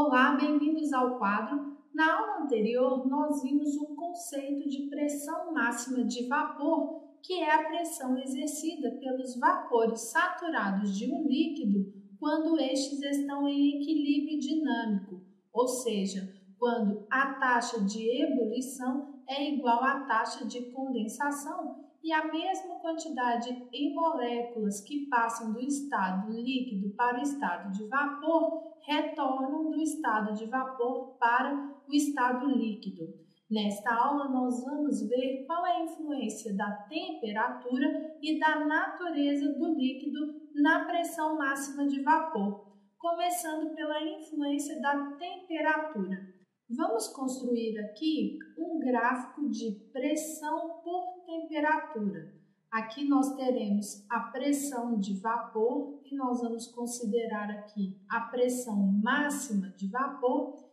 Olá, bem-vindos ao quadro. Na aula anterior, nós vimos o conceito de pressão máxima de vapor, que é a pressão exercida pelos vapores saturados de um líquido quando estes estão em equilíbrio dinâmico, ou seja, quando a taxa de ebulição é igual à taxa de condensação e a mesma quantidade em moléculas que passam do estado líquido para o estado de vapor retornam do estado de vapor para o estado líquido. Nesta aula, nós vamos ver qual é a influência da temperatura e da natureza do líquido na pressão máxima de vapor, começando pela influência da temperatura. Vamos construir aqui um gráfico de pressão por temperatura. Aqui nós teremos a pressão de vapor e nós vamos considerar aqui a pressão máxima de vapor.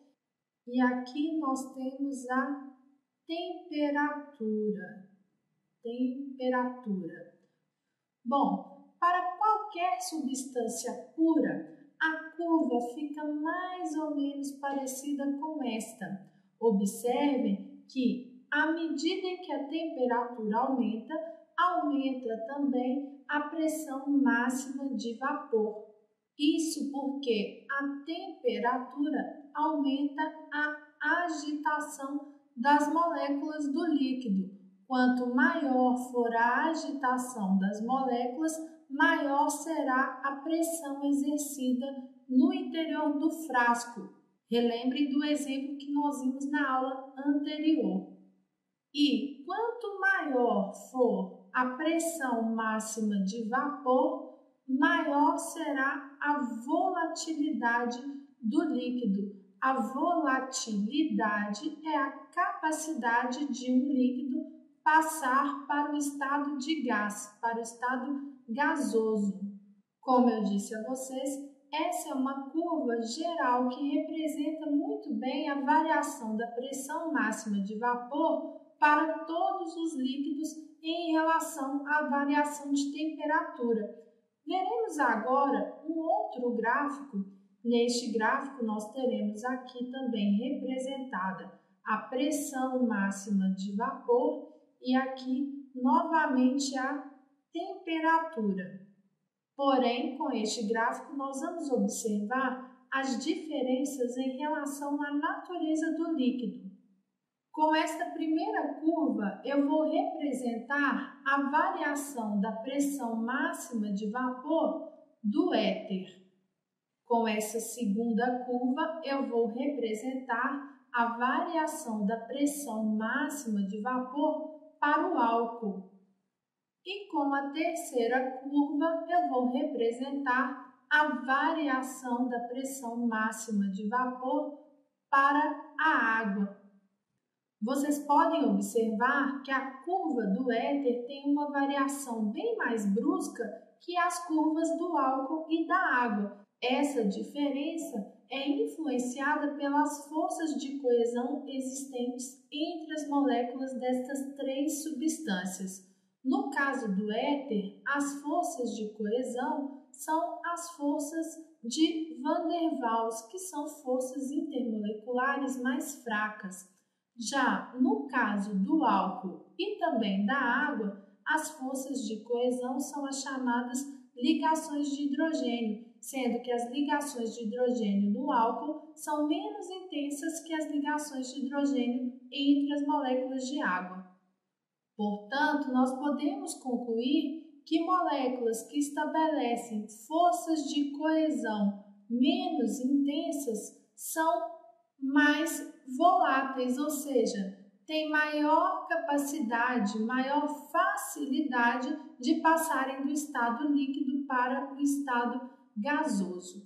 E aqui nós temos a temperatura. Bom, para qualquer substância pura, a curva fica mais ou menos parecida com esta. Observem que, à medida em que a temperatura aumenta também a pressão máxima de vapor. Isso porque a temperatura aumenta a agitação das moléculas do líquido. Quanto maior for a agitação das moléculas, maior será a pressão exercida no interior do frasco. Relembre do exemplo que nós vimos na aula anterior. E quanto maior for a pressão máxima de vapor, maior será a volatilidade do líquido. A volatilidade é a capacidade de um líquido passar para o estado de gás, para o estado gasoso. Como eu disse a vocês, essa é uma curva geral que representa muito bem a variação da pressão máxima de vapor para todos os líquidos em relação à variação de temperatura. Veremos agora um outro gráfico. Neste gráfico, nós teremos aqui também representada a pressão máxima de vapor e aqui novamente a temperatura. Porém, com este gráfico, nós vamos observar as diferenças em relação à natureza do líquido. Com esta primeira curva, eu vou representar a variação da pressão máxima de vapor do éter. Com essa segunda curva, eu vou representar a variação da pressão máxima de vapor para o álcool. E com a terceira curva, eu vou representar a variação da pressão máxima de vapor para a água. Vocês podem observar que a curva do éter tem uma variação bem mais brusca que as curvas do álcool e da água. Essa diferença é influenciada pelas forças de coesão existentes entre as moléculas destas três substâncias. No caso do éter, as forças de coesão são as forças de Van der Waals, que são forças intermoleculares mais fracas. Já no caso do álcool e também da água, as forças de coesão são as chamadas ligações de hidrogênio, sendo que as ligações de hidrogênio no álcool são menos intensas que as ligações de hidrogênio entre as moléculas de água. Portanto, nós podemos concluir que moléculas que estabelecem forças de coesão menos intensas são mais voláteis, ou seja, têm maior capacidade, maior facilidade de passarem do estado líquido para o estado gasoso.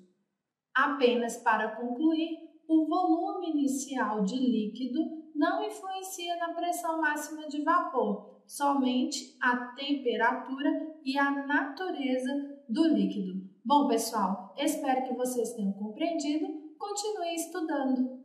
Apenas para concluir, o volume inicial de líquido não influencia na pressão máxima de vapor, somente a temperatura e a natureza do líquido. Bom, pessoal, espero que vocês tenham compreendido. Continue estudando!